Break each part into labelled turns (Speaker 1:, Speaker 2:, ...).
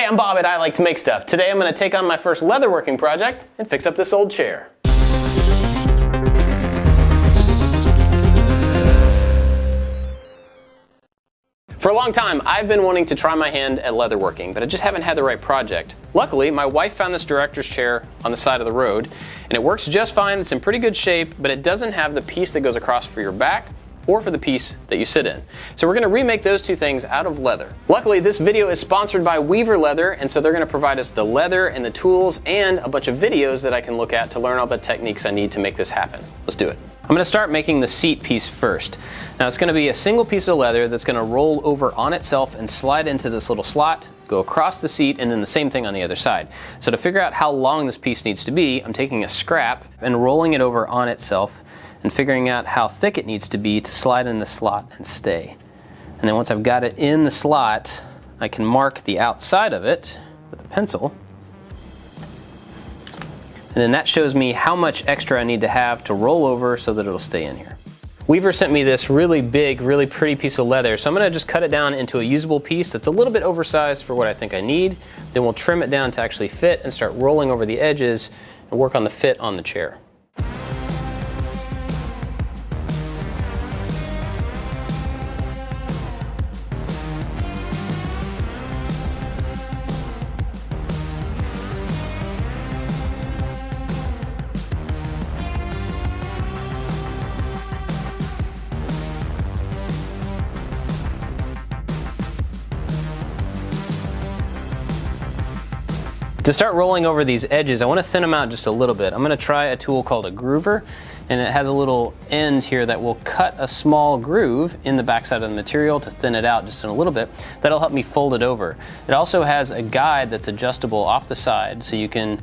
Speaker 1: Hi, I'm Bob and I like to make stuff. Today I'm going to take on my first leatherworking project and fix up this old chair. For a long time, I've been wanting to try my hand at leatherworking, but I just haven't had the right project. Luckily, my wife found this director's chair on the side of the road, and it works just fine. It's in pretty good shape, but it doesn't have the piece that goes across for your back or for the piece that you sit in. So we're gonna remake those two things out of leather. Luckily, this video is sponsored by Weaver Leather, and so they're gonna provide us the leather and the tools and a bunch of videos that I can look at to learn all the techniques I need to make this happen. Let's do it. I'm gonna start making the seat piece first. Now it's gonna be a single piece of leather that's gonna roll over on itself and slide into this little slot, go across the seat, and then the same thing on the other side. So to figure out how long this piece needs to be, I'm taking a scrap and rolling it over on itself and figuring out how thick it needs to be to slide in the slot and stay. And then once I've got it in the slot, I can mark the outside of it with a pencil. And then that shows me how much extra I need to have to roll over so that it'll stay in here. Weaver sent me this really big, really pretty piece of leather, so I'm gonna just cut it down into a usable piece that's a little bit oversized for what I think I need. Then we'll trim it down to actually fit and start rolling over the edges and work on the fit on the chair. To start rolling over these edges, I want to thin them out just a little bit. I'm going to try a tool called a groover, and it has a little end here that will cut a small groove in the backside of the material to thin it out just in a little bit. That'll help me fold it over. It also has a guide that's adjustable off the side, so you can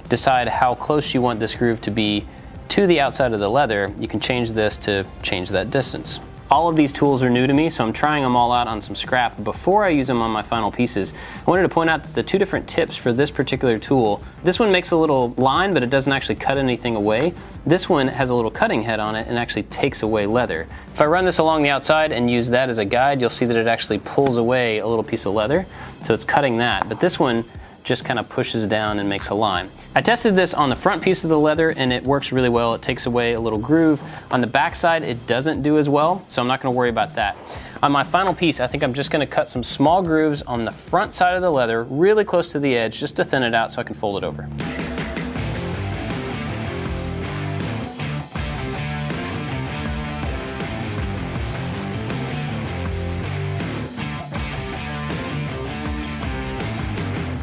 Speaker 1: decide how close you want this groove to be to the outside of the leather. You can change this to change that distance. All of these tools are new to me, so I'm trying them all out on some scrap before I use them on my final pieces. I wanted to point out that the two different tips for this particular tool, this one makes a little line, but it doesn't actually cut anything away. This one has a little cutting head on it and actually takes away leather. If I run this along the outside and use that as a guide, you'll see that it actually pulls away a little piece of leather, so it's cutting that. But this one just kind of pushes down and makes a line. I tested this on the front piece of the leather and it works really well. It takes away a little groove. On the back side, it doesn't do as well, so I'm not gonna worry about that. On my final piece, I think I'm just gonna cut some small grooves on the front side of the leather, really close to the edge, just to thin it out so I can fold it over.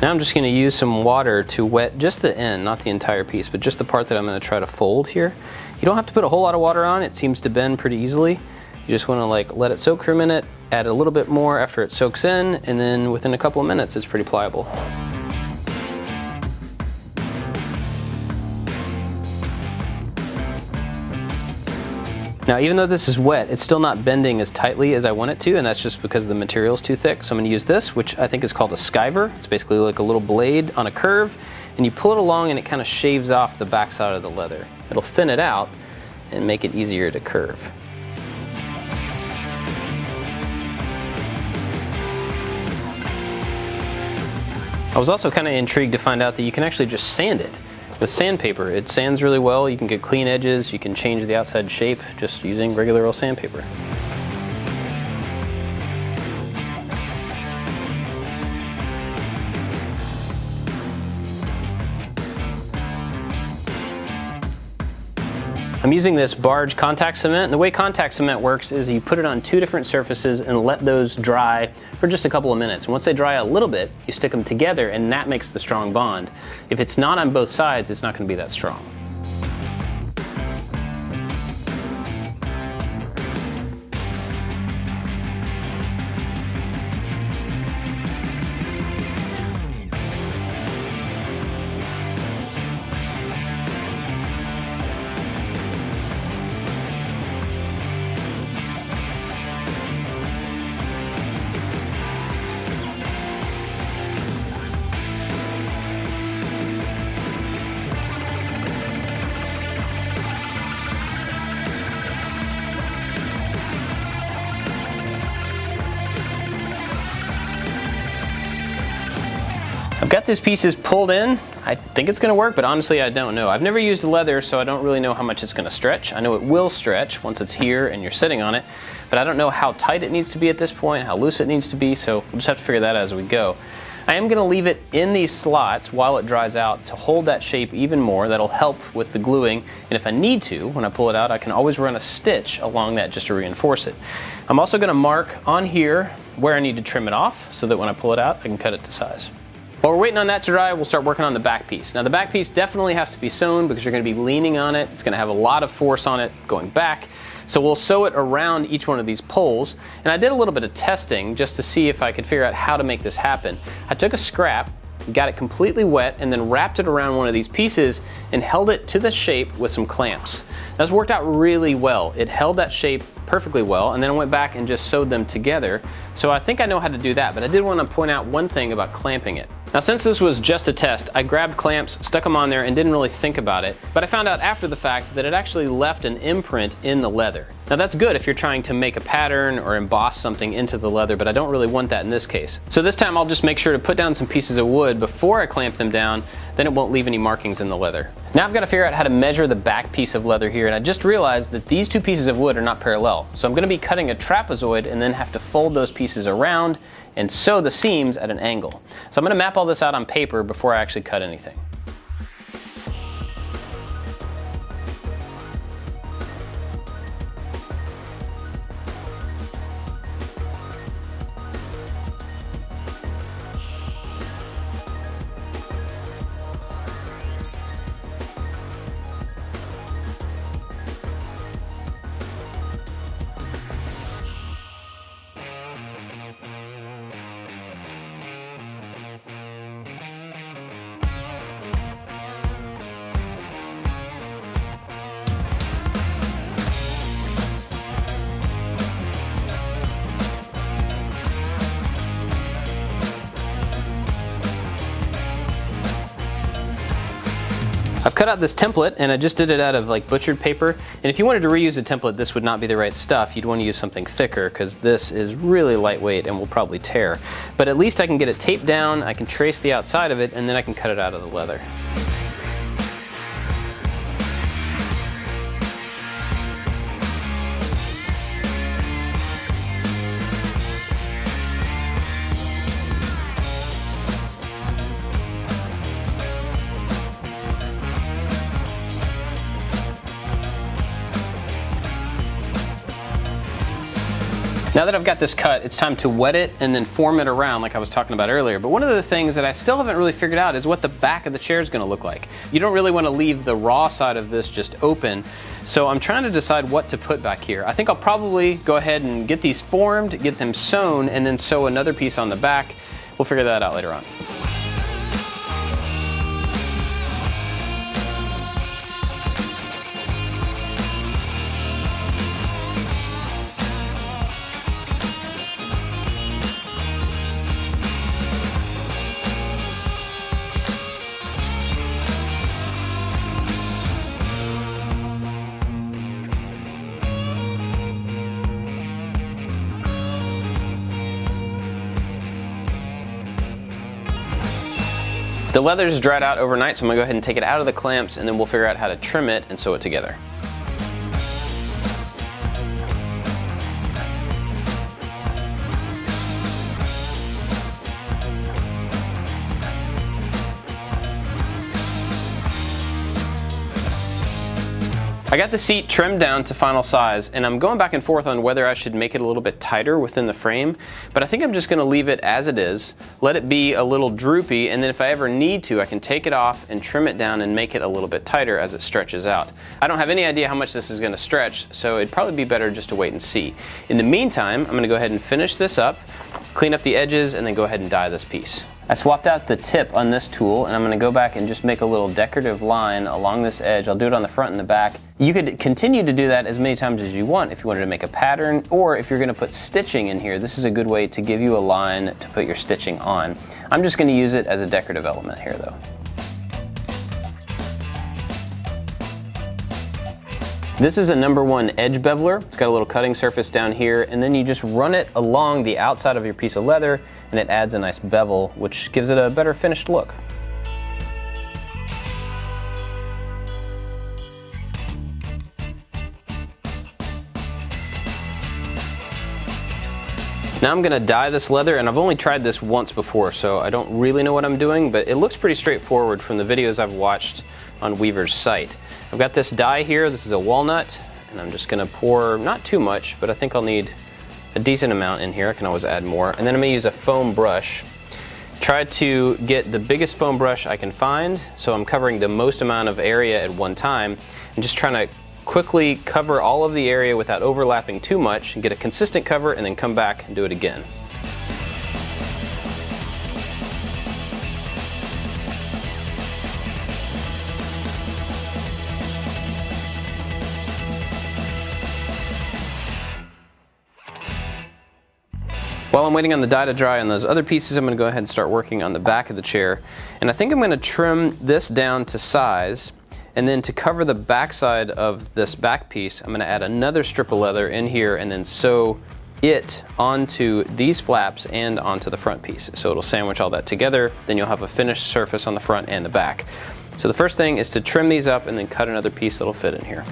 Speaker 1: Now I'm just going to use some water to wet just the end, not the entire piece, but just the part that I'm going to try to fold here. You don't have to put a whole lot of water on, it seems to bend pretty easily. You just want to let it soak for a minute, add a little bit more after it soaks in, and then within a couple of minutes it's pretty pliable. Now, even though this is wet, it's still not bending as tightly as I want it to, and that's just because the material is too thick. So I'm gonna use this, which I think is called a skiver. It's basically like a little blade on a curve, and you pull it along and it kind of shaves off the backside of the leather. It'll thin it out and make it easier to curve. I was also kind of intrigued to find out that you can actually just sand it. With sandpaper, it sands really well. You can get clean edges, you can change the outside shape just using regular old sandpaper. I'm using this barge contact cement, and the way contact cement works is you put it on two different surfaces and let those dry for just a couple of minutes. And once they dry a little bit, you stick them together and that makes the strong bond. If it's not on both sides, it's not going to be that strong. I've got these pieces pulled in. I think it's gonna work, but honestly I don't know. I've never used leather, so I don't really know how much it's gonna stretch. I know it will stretch once it's here and you're sitting on it, but I don't know how tight it needs to be at this point, how loose it needs to be, so we'll just have to figure that out as we go. I am gonna leave it in these slots while it dries out to hold that shape even more. That'll help with the gluing, and if I need to, when I pull it out, I can always run a stitch along that just to reinforce it. I'm also gonna mark on here where I need to trim it off so that when I pull it out, I can cut it to size. While we're waiting on that to dry, we'll start working on the back piece. Now the back piece definitely has to be sewn because you're gonna be leaning on it. It's gonna have a lot of force on it going back. So we'll sew it around each one of these poles. And I did a little bit of testing just to see if I could figure out how to make this happen. I took a scrap, got it completely wet, and then wrapped it around one of these pieces and held it to the shape with some clamps. That's worked out really well. It held that shape perfectly well, and then I went back and just sewed them together. So I think I know how to do that, but I did want to point out one thing about clamping it. Now since this was just a test, I grabbed clamps, stuck them on there, and didn't really think about it, but I found out after the fact that it actually left an imprint in the leather. Now that's good if you're trying to make a pattern or emboss something into the leather, but I don't really want that in this case. So this time I'll just make sure to put down some pieces of wood before I clamp them down, then it won't leave any markings in the leather. Now I've got to figure out how to measure the back piece of leather here, and I just realized that these two pieces of wood are not parallel. So I'm going to be cutting a trapezoid and then have to fold those pieces around and sew the seams at an angle. So I'm going to map all this out on paper before I actually cut anything. I've cut out this template and I just did it out of like butchered paper, and if you wanted to reuse a template, this would not be the right stuff. You'd want to use something thicker because this is really lightweight and will probably tear. But at least I can get it taped down, I can trace the outside of it, and then I can cut it out of the leather. Now that I've got this cut, it's time to wet it and then form it around like I was talking about earlier. But one of the things that I still haven't really figured out is what the back of the chair is going to look like. You don't really want to leave the raw side of this just open. So I'm trying to decide what to put back here. I think I'll probably go ahead and get these formed, get them sewn, and then sew another piece on the back. We'll figure that out later on. The leather's dried out overnight, so I'm gonna go ahead and take it out of the clamps, and then we'll figure out how to trim it and sew it together. I got the seat trimmed down to final size, and I'm going back and forth on whether I should make it a little bit tighter within the frame, but I think I'm just going to leave it as it is, let it be a little droopy, and then if I ever need to, I can take it off and trim it down and make it a little bit tighter as it stretches out. I don't have any idea how much this is going to stretch, so it'd probably be better just to wait and see. In the meantime, I'm going to go ahead and finish this up, clean up the edges, and then go ahead and dye this piece. I swapped out the tip on this tool, and I'm going to go back and just make a little decorative line along this edge. I'll do it on the front and the back. You could continue to do that as many times as you want if you wanted to make a pattern, or if you're going to put stitching in here, this is a good way to give you a line to put your stitching on. I'm just going to use it as a decorative element here though. This is a #1 edge beveler. It's got a little cutting surface down here, and then you just run it along the outside of your piece of leather and it adds a nice bevel, which gives it a better finished look. Now I'm gonna dye this leather, and I've only tried this once before, so I don't really know what I'm doing, but it looks pretty straightforward from the videos I've watched on Weaver's site. I've got this dye here, this is a walnut, and I'm just gonna pour, not too much, but I think I'll need a decent amount in here. I can always add more. And then I'm gonna use a foam brush. Try to get the biggest foam brush I can find, so I'm covering the most amount of area at one time, and just trying to quickly cover all of the area without overlapping too much, and get a consistent cover, and then come back and do it again. While I'm waiting on the dye to dry on those other pieces, I'm going to go ahead and start working on the back of the chair. And I think I'm going to trim this down to size, and then to cover the back side of this back piece, I'm going to add another strip of leather in here and then sew it onto these flaps and onto the front piece. So it'll sandwich all that together, then you'll have a finished surface on the front and the back. So the first thing is to trim these up and then cut another piece that'll fit in here.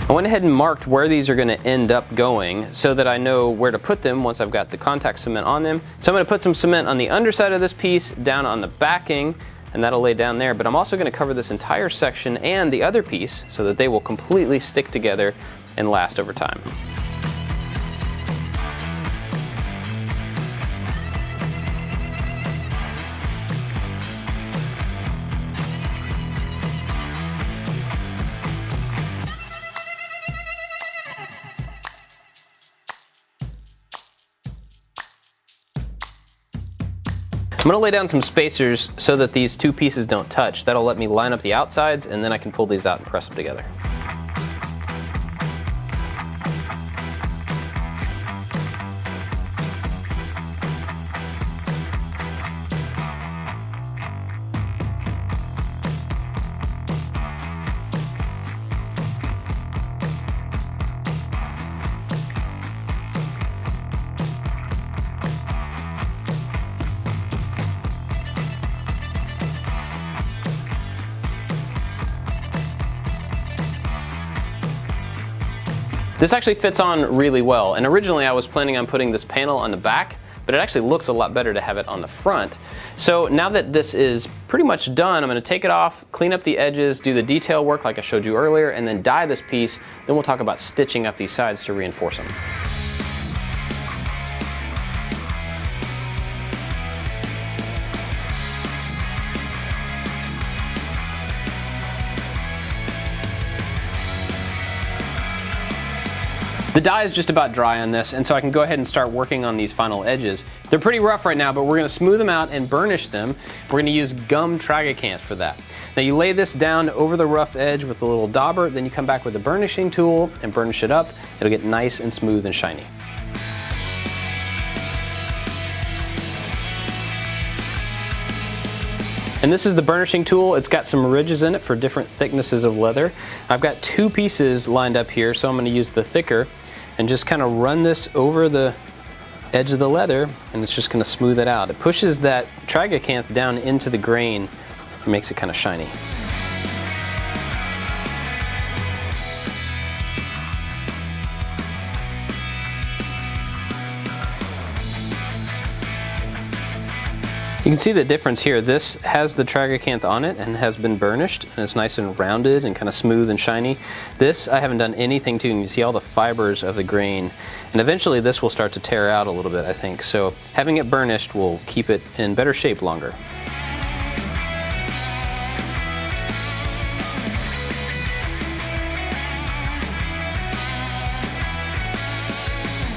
Speaker 1: I went ahead and marked where these are going to end up going so that I know where to put them once I've got the contact cement on them. So I'm going to put some cement on the underside of this piece, down on the backing, and that'll lay down there. But I'm also going to cover this entire section and the other piece so that they will completely stick together and last over time. I'm going to lay down some spacers so that these two pieces don't touch. That'll let me line up the outsides, and then I can pull these out and press them together. This actually fits on really well, and originally I was planning on putting this panel on the back, but it actually looks a lot better to have it on the front. So now that this is pretty much done, I'm going to take it off, clean up the edges, do the detail work like I showed you earlier, and then dye this piece. Then we'll talk about stitching up these sides to reinforce them. The dye is just about dry on this, and so I can go ahead and start working on these final edges. They're pretty rough right now, but we're going to smooth them out and burnish them. We're going to use gum tragacanth for that. Now you lay this down over the rough edge with a little dauber, then you come back with a burnishing tool and burnish it up. It'll get nice and smooth and shiny. And this is the burnishing tool. It's got some ridges in it for different thicknesses of leather. I've got two pieces lined up here, so I'm going to use the thicker and just kind of run this over the edge of the leather, and it's just going to smooth it out. It pushes that tragacanth down into the grain and makes it kind of shiny. You can see the difference here. This has the tragacanth on it and has been burnished, and it's nice and rounded and kind of smooth and shiny. This I haven't done anything to, and you see all the fibers of the grain. And eventually this will start to tear out a little bit, I think. So having it burnished will keep it in better shape longer.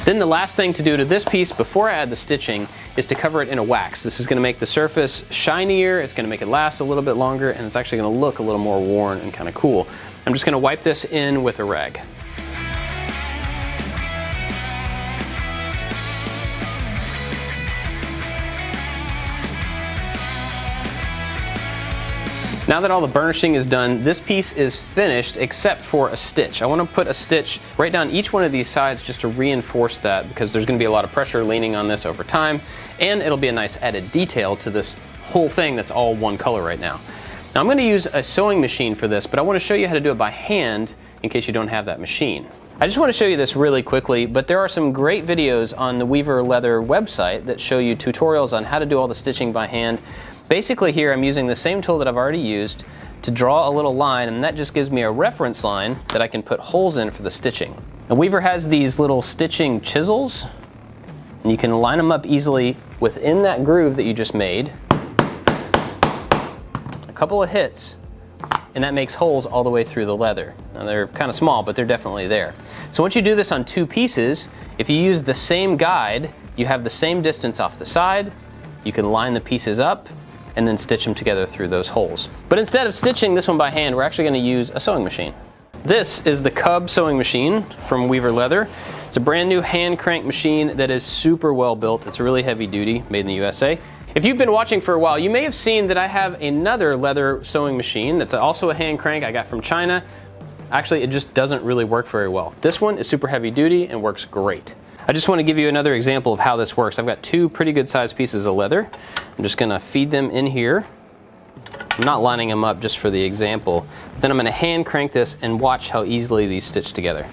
Speaker 1: Then the last thing to do to this piece before I add the stitching is to cover it in a wax. This is going to make the surface shinier, it's going to make it last a little bit longer, and it's actually going to look a little more worn and kind of cool. I'm just going to wipe this in with a rag. Now that all the burnishing is done, this piece is finished except for a stitch. I want to put a stitch right down each one of these sides just to reinforce that, because there's going to be a lot of pressure leaning on this over time, and it'll be a nice added detail to this whole thing that's all one color right now. Now I'm going to use a sewing machine for this, but I want to show you how to do it by hand in case you don't have that machine. I just want to show you this really quickly, but there are some great videos on the Weaver Leather website that show you tutorials on how to do all the stitching by hand. Basically here I'm using the same tool that I've already used to draw a little line, and that just gives me a reference line that I can put holes in for the stitching. Now Weaver has these little stitching chisels, and you can line them up easily within that groove that you just made. A couple of hits, and that makes holes all the way through the leather. Now they're kind of small, but they're definitely there. So once you do this on two pieces, if you use the same guide, you have the same distance off the side, you can line the pieces up, and then stitch them together through those holes. But instead of stitching this one by hand, we're actually going to use a sewing machine. This is the Cub sewing machine from Weaver Leather. It's a brand new hand crank machine that is super well built. It's really heavy duty, made in the USA. If you've been watching for a while, you may have seen that I have another leather sewing machine that's also a hand crank I got from China. Actually, it just doesn't really work very well. This one is super heavy duty and works great. I just want to give you another example of how this works. I've got two pretty good sized pieces of leather. I'm just going to feed them in here. I'm not lining them up just for the example. Then I'm going to hand crank this and watch how easily these stitch together.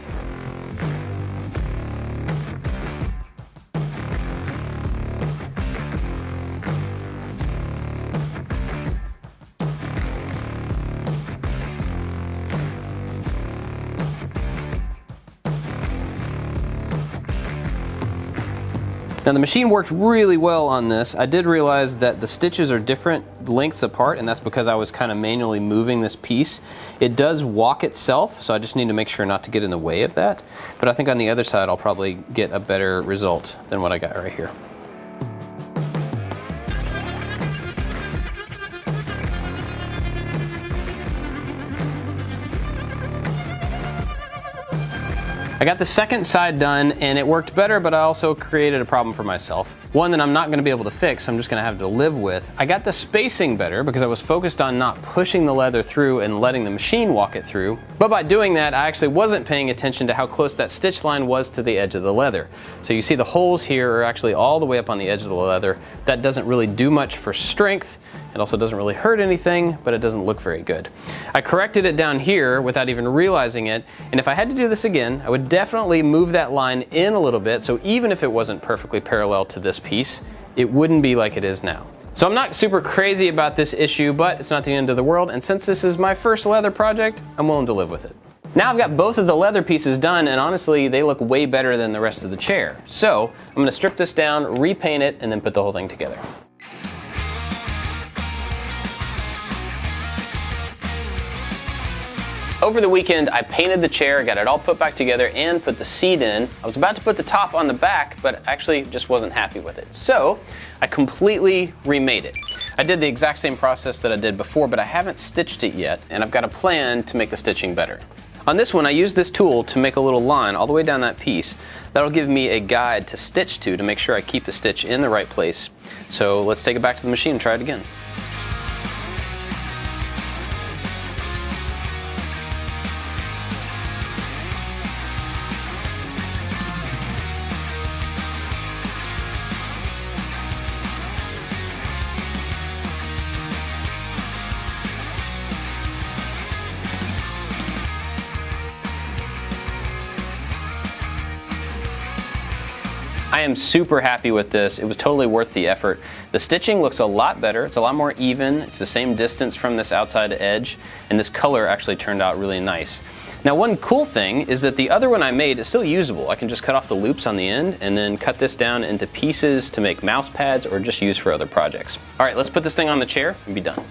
Speaker 1: Now the machine worked really well on this. I did realize that the stitches are different lengths apart, and that's because I was kind of manually moving this piece. It does walk itself, so I just need to make sure not to get in the way of that. But I think on the other side I'll probably get a better result than what I got right here. I got the second side done and it worked better, but I also created a problem for myself. One that I'm not going to be able to fix, I'm just going to have to live with. I got the spacing better because I was focused on not pushing the leather through and letting the machine walk it through. But by doing that, I actually wasn't paying attention to how close that stitch line was to the edge of the leather. So you see the holes here are actually all the way up on the edge of the leather. That doesn't really do much for strength. It also doesn't really hurt anything, but it doesn't look very good. I corrected it down here without even realizing it, and if I had to do this again, I would definitely move that line in a little bit, so even if it wasn't perfectly parallel to this piece, it wouldn't be like it is now. So I'm not super crazy about this issue, but it's not the end of the world, and since this is my first leather project, I'm willing to live with it. Now I've got both of the leather pieces done, and honestly, they look way better than the rest of the chair. So I'm going to strip this down, repaint it, and then put the whole thing together. Over the weekend, I painted the chair, got it all put back together, and put the seat in. I was about to put the top on the back, but actually just wasn't happy with it. So I completely remade it. I did the exact same process that I did before, but I haven't stitched it yet, and I've got a plan to make the stitching better. On this one, I used this tool to make a little line all the way down that piece. That'll give me a guide to stitch to make sure I keep the stitch in the right place. So let's take it back to the machine and try it again. I am super happy with this. It was totally worth the effort. The stitching looks a lot better. It's a lot more even. It's the same distance from this outside edge, and this color actually turned out really nice. Now one cool thing is that the other one I made is still usable. I can just cut off the loops on the end and then cut this down into pieces to make mouse pads or just use for other projects. All right, let's put this thing on the chair and be done.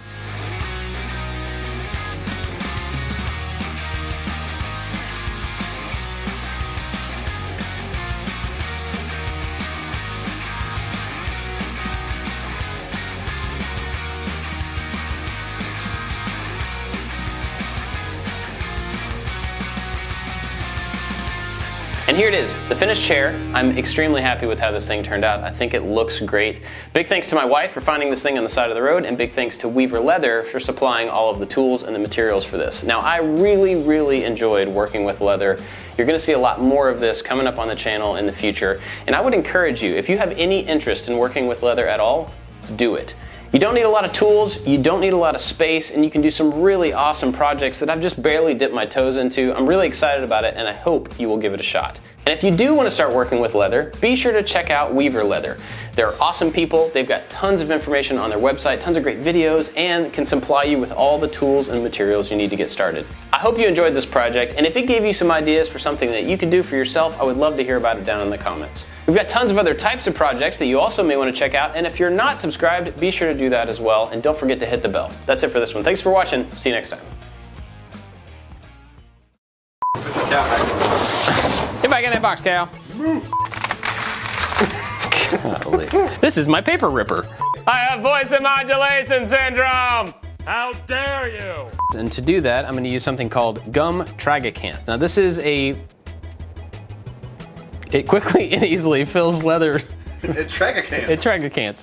Speaker 1: And here it is, the finished chair. I'm extremely happy with how this thing turned out. I think it looks great. Big thanks to my wife for finding this thing on the side of the road, and big thanks to Weaver Leather for supplying all of the tools and the materials for this. Now, I really enjoyed working with leather. You're gonna see a lot more of this coming up on the channel in the future. And I would encourage you, if you have any interest in working with leather at all, do it. You don't need a lot of tools, you don't need a lot of space, and you can do some really awesome projects that I've just barely dipped my toes into. I'm really excited about it, and I hope you will give it a shot. And if you do want to start working with leather, be sure to check out Weaver Leather. They're awesome people, they've got tons of information on their website, tons of great videos, and can supply you with all the tools and materials you need to get started. I hope you enjoyed this project, and if it gave you some ideas for something that you can do for yourself, I would love to hear about it down in the comments. We've got tons of other types of projects that you also may want to check out, and if you're not subscribed, be sure to do that as well, and don't forget to hit the bell. That's it for this one. Thanks for watching. See you next time. Get back in that box, Cal. Golly. This is my paper ripper. I have voice modulation syndrome! How dare you! And to do that, I'm going to use something called gum tragacanth. Now this is it quickly and easily fills leather.
Speaker 2: It tragacanths.
Speaker 1: It tragacanths.